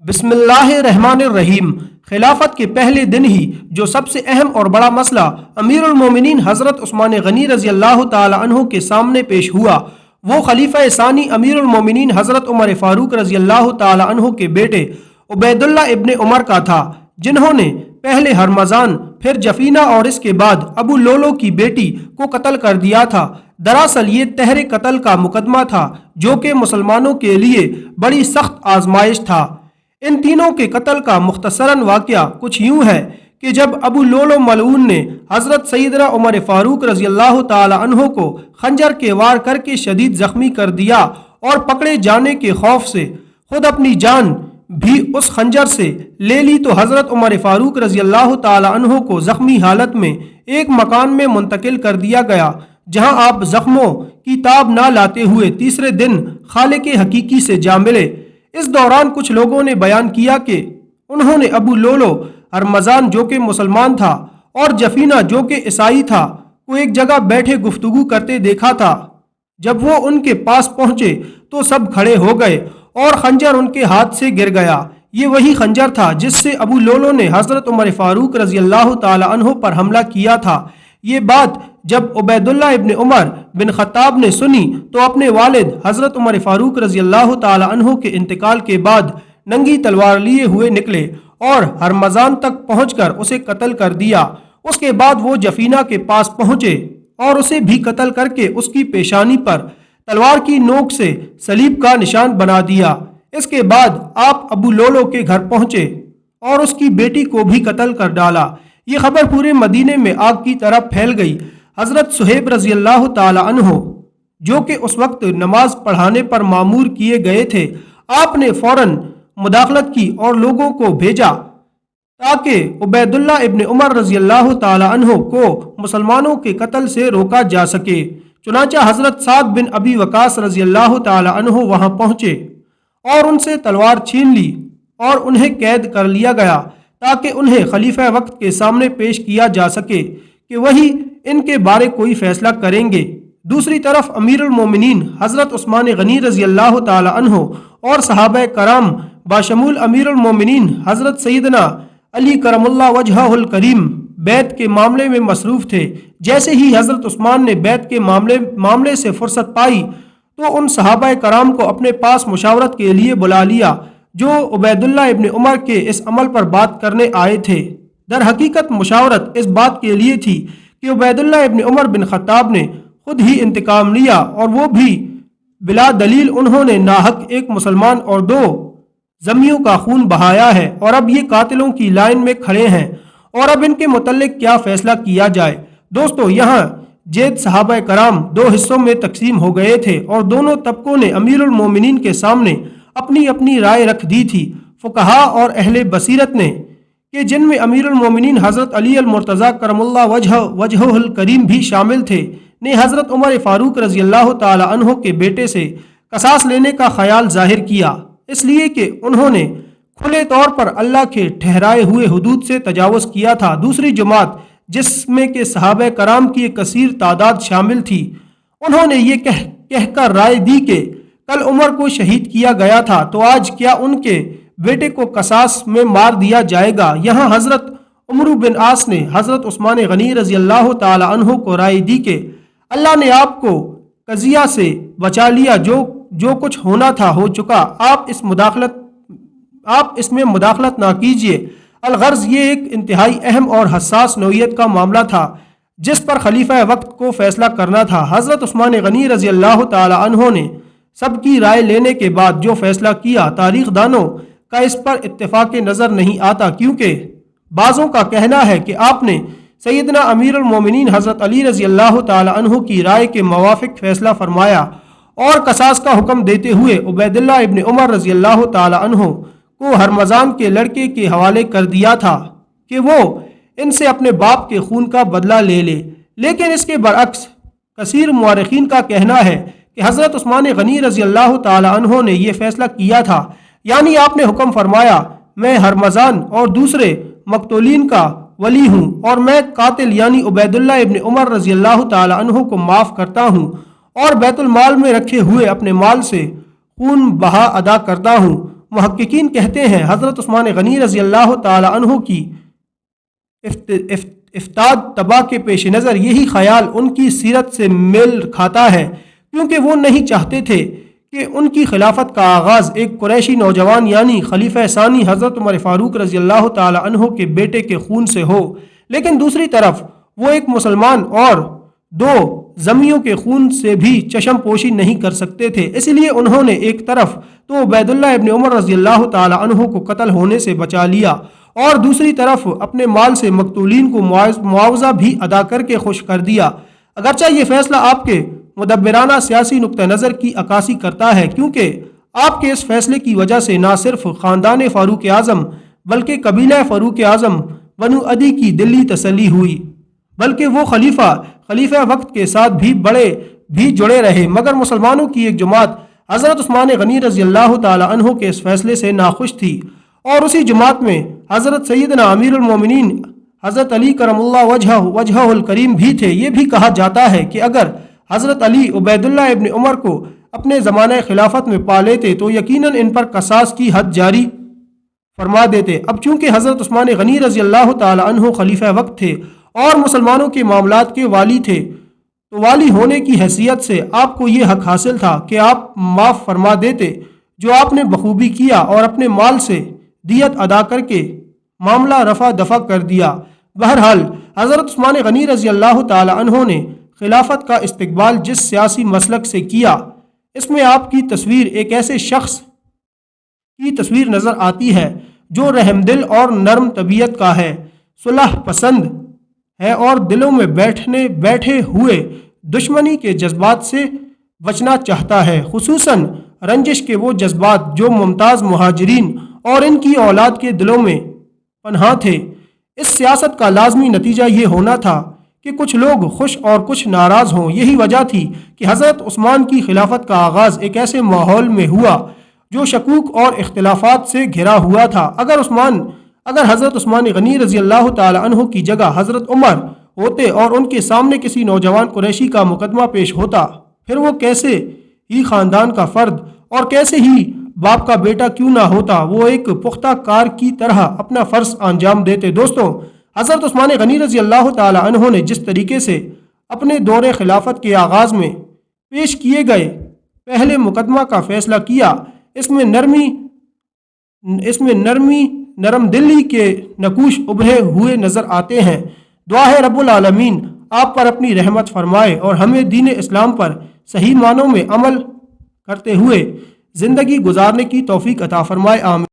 بسم اللہ الرحمن الرحیم۔ خلافت کے پہلے دن ہی جو سب سے اہم اور بڑا مسئلہ امیر المومنین حضرت عثمان غنی رضی اللہ تعالی عنہ کے سامنے پیش ہوا وہ خلیفہ ثانی امیر المومنین حضرت عمر فاروق رضی اللہ تعالی عنہ کے بیٹے عبید اللہ ابن عمر کا تھا، جنہوں نے پہلے ہرمزان پھر جفینہ اور اس کے بعد ابو لولو کی بیٹی کو قتل کر دیا تھا۔ دراصل یہ تحر قتل کا مقدمہ تھا جو کہ مسلمانوں کے لیے بڑی سخت آزمائش تھا۔ ان تینوں کے قتل کا مختصراً واقعہ کچھ یوں ہے کہ جب ابو لولو ملعون نے حضرت سیدنا عمر فاروق رضی اللہ تعالی عنہ کو خنجر کے وار کر کے شدید زخمی کر دیا اور پکڑے جانے کے خوف سے خود اپنی جان بھی اس خنجر سے لے لی تو حضرت عمر فاروق رضی اللہ تعالی عنہ کو زخمی حالت میں ایک مکان میں منتقل کر دیا گیا، جہاں آپ زخموں کی تاب نہ لاتے ہوئے تیسرے دن خالق حقیقی سے جا ملے۔ اس دوران کچھ لوگوں نے بیان کیا کہ انہوں نے ابو لولو ہرمزان جو کہ مسلمان تھا اور جفینہ جو کہ عیسائی تھا کو ایک جگہ بیٹھے گفتگو کرتے دیکھا تھا۔ جب وہ ان کے پاس پہنچے تو سب کھڑے ہو گئے اور خنجر ان کے ہاتھ سے گر گیا۔ یہ وہی خنجر تھا جس سے ابو لولو نے حضرت عمر فاروق رضی اللہ تعالی عنہ پر حملہ کیا تھا۔ یہ بات جب عبید اللہ ابن عمر بن خطاب نے سنی تو اپنے والد حضرت عمر فاروق رضی اللہ تعالی عنہ کے انتقال کے بعد ننگی تلوار لیے ہوئے نکلے اور ہرمزان تک پہنچ کر اسے قتل کر دیا۔ اس کے بعد وہ جفینہ کے پاس پہنچے اور اسے بھی قتل کر کے اس کی پیشانی پر تلوار کی نوک سے صلیب کا نشان بنا دیا۔ اس کے بعد آپ ابو لولو کے گھر پہنچے اور اس کی بیٹی کو بھی قتل کر ڈالا۔ یہ خبر پورے مدینے میں آگ کی طرح پھیل گئی۔ حضرت صہیب رضی اللہ تعالی عنہ جو کہ اس وقت نماز پڑھانے پر مامور کیے گئے تھے، آپ نے فوراً مداخلت کی اور لوگوں کو بھیجا تاکہ عبید اللہ ابن عمر رضی اللہ تعالی عنہ کو مسلمانوں کے قتل سے روکا جا سکے۔ چنانچہ حضرت سعد بن ابی وقاص رضی اللہ تعالی عنہ وہاں پہنچے اور ان سے تلوار چھین لی اور انہیں قید کر لیا گیا تاکہ انہیں خلیفہ وقت کے سامنے پیش کیا جا سکے کہ وہی ان کے بارے کوئی فیصلہ کریں گے۔ دوسری طرف امیر المومنین حضرت عثمان غنی رضی اللہ تعالی عنہ اور صحابہ کرام باشمول امیر المومنین حضرت سیدنا علی کرم اللہ وجہہ الکریم بیعت کے معاملے میں مصروف تھے۔ جیسے ہی حضرت عثمان نے بیعت کے معاملے سے فرصت پائی تو ان صحابہ کرام کو اپنے پاس مشاورت کے لیے بلا لیا جو عبید اللہ ابن عمر کے اس عمل پر بات کرنے آئے تھے۔ در حقیقت مشاورت اس بات کے لیے تھی کہ عبید اللہ ابن عمر بن خطاب نے خود ہی انتقام لیا اور وہ بھی بلا دلیل انہوں نے ناحق ایک مسلمان اور دو ذمیوں کا خون بہایا ہے اور اب یہ قاتلوں کی لائن میں کھڑے ہیں اور اب ان کے متعلق کیا فیصلہ کیا جائے۔ دوستو، یہاں جید صحابہ کرام دو حصوں میں تقسیم ہو گئے تھے اور دونوں طبقوں نے امیر المومنین کے سامنے اپنی اپنی رائے رکھ دی تھی۔ فقہاء اور اہل بصیرت نے کہ جن میں امیر المومنین حضرت علی المرتضیٰ کرم اللہ وجہہ الکریم بھی شامل تھے نے حضرت عمر فاروق رضی اللہ تعالی عنہ کے بیٹے سے قصاص لینے کا خیال ظاہر کیا، اس لیے کہ انہوں نے کھلے طور پر اللہ کے ٹھہرائے ہوئے حدود سے تجاوز کیا تھا۔ دوسری جماعت جس میں کہ صحابہ کرام کی ایک کثیر تعداد شامل تھی، انہوں نے یہ کہہ کر رائے دی کہ کل عمر کو شہید کیا گیا تھا تو آج کیا ان کے بیٹے کو قصاص میں مار دیا جائے گا۔ یہاں حضرت عمرو بن عاص نے حضرت عثمان غنی رضی اللہ تعالی عنہ کو رائے دی کہ اللہ نے آپ کو قضیہ سے بچا لیا، جو کچھ ہونا تھا ہو چکا، آپ اس میں مداخلت نہ کیجیے۔ الغرض یہ ایک انتہائی اہم اور حساس نوعیت کا معاملہ تھا جس پر خلیفہ وقت کو فیصلہ کرنا تھا۔ حضرت عثمان غنی رضی اللہ تعالی عنہ نے سب کی رائے لینے کے بعد جو فیصلہ کیا، تاریخ دانوں کا اس پر اتفاق نظر نہیں آتا، کیونکہ بعضوں کا کہنا ہے کہ آپ نے سیدنا امیر المومنین حضرت علی رضی اللہ تعالی عنہ کی رائے کے موافق فیصلہ فرمایا اور قصاص کا حکم دیتے ہوئے عبید اللہ ابن عمر رضی اللہ تعالی عنہ کو ہرمزان کے لڑکے کے حوالے کر دیا تھا کہ وہ ان سے اپنے باپ کے خون کا بدلہ لے لے۔ لیکن اس کے برعکس کثیر مورخین کا کہنا ہے کہ حضرت عثمان غنی رضی اللہ تعالی عنہ نے یہ فیصلہ کیا تھا، یعنی آپ نے حکم فرمایا میں ہرمزان اور دوسرے مقتولین کا ولی ہوں اور میں قاتل یعنی عبید اللہ ابن عمر رضی اللہ تعالی عنہ کو معاف کرتا ہوں اور بیت المال میں رکھے ہوئے اپنے مال سے خون بہا ادا کرتا ہوں۔ محققین کہتے ہیں حضرت عثمان غنی رضی اللہ تعالی عنہ کی افتاد تباہ کے پیش نظر یہی خیال ان کی سیرت سے میل کھاتا ہے، کیونکہ وہ نہیں چاہتے تھے کہ ان کی خلافت کا آغاز ایک قریشی نوجوان یعنی خلیفہ ثانی حضرت عمر فاروق رضی اللہ تعالی عنہ کے بیٹے کے خون سے ہو، لیکن دوسری طرف وہ ایک مسلمان اور دو ذمیوں کے خون سے بھی چشم پوشی نہیں کر سکتے تھے، اس لیے انہوں نے ایک طرف تو عبید اللہ ابن عمر رضی اللہ تعالی عنہ کو قتل ہونے سے بچا لیا اور دوسری طرف اپنے مال سے مقتولین کو معاوضہ بھی ادا کر کے خوش کر دیا۔ اگرچہ یہ فیصلہ آپ کے مدبرانہ سیاسی نقطہ نظر کی عکاسی کرتا ہے، کیونکہ آپ کے اس فیصلے کی وجہ سے نہ صرف خاندان فاروق اعظم بلکہ قبیلہ فاروق اعظم بنو عدی کی دلی تسلی ہوئی، بلکہ وہ خلیفہ وقت کے ساتھ بھی جڑے رہے، مگر مسلمانوں کی ایک جماعت حضرت عثمان غنی رضی اللہ تعالی عنہ کے اس فیصلے سے ناخوش تھی، اور اسی جماعت میں حضرت سیدنا امیر المومنین حضرت علی کرم اللہ وجہہ الکریم بھی تھے۔ یہ بھی کہا جاتا ہے کہ اگر حضرت علی عبید اللہ ابن عمر کو اپنے زمانہ خلافت میں پا لیتے تو یقیناً ان پر قصاص کی حد جاری فرما دیتے۔ اب چونکہ حضرت عثمان غنی رضی اللہ تعالی عنہ خلیفہ وقت تھے اور مسلمانوں کے معاملات کے والی تھے، تو والی ہونے کی حیثیت سے آپ کو یہ حق حاصل تھا کہ آپ معاف فرما دیتے، جو آپ نے بخوبی کیا، اور اپنے مال سے دیت ادا کر کے معاملہ رفع دفع کر دیا۔ بہرحال حضرت عثمان غنی رضی اللہ تعالی عنہ نے خلافت کا استقبال جس سیاسی مسلک سے کیا، اس میں آپ کی تصویر ایک ایسے شخص کی تصویر نظر آتی ہے جو رحم دل اور نرم طبیعت کا ہے، صلح پسند ہے اور دلوں میں بیٹھے ہوئے دشمنی کے جذبات سے بچنا چاہتا ہے، خصوصاً رنجش کے وہ جذبات جو ممتاز مہاجرین اور ان کی اولاد کے دلوں میں پنہاں تھے۔ اس سیاست کا لازمی نتیجہ یہ ہونا تھا کہ کچھ لوگ خوش اور کچھ ناراض ہوں۔ یہی وجہ تھی کہ حضرت عثمان کی خلافت کا آغاز ایک ایسے ماحول میں ہوا جو شکوک اور اختلافات سے گھرا ہوا تھا۔ اگر حضرت عثمان غنی رضی اللہ تعالی عنہ کی جگہ حضرت عمر ہوتے اور ان کے سامنے کسی نوجوان قریشی کا مقدمہ پیش ہوتا، پھر وہ کیسے ہی خاندان کا فرد اور کیسے ہی باپ کا بیٹا کیوں نہ ہوتا، وہ ایک پختہ کار کی طرح اپنا فرض انجام دیتے۔ دوستوں، حضرت عثمان غنی رضی اللہ تعالی عنہ نے جس طریقے سے اپنے دور خلافت کے آغاز میں پیش کیے گئے پہلے مقدمہ کا فیصلہ کیا، اس میں نرم دلی کے نقوش ابھرے ہوئے نظر آتے ہیں۔ دعا ہے رب العالمین آپ پر اپنی رحمت فرمائے اور ہمیں دین اسلام پر صحیح معنوں میں عمل کرتے ہوئے زندگی گزارنے کی توفیق عطا فرمائے، آمین۔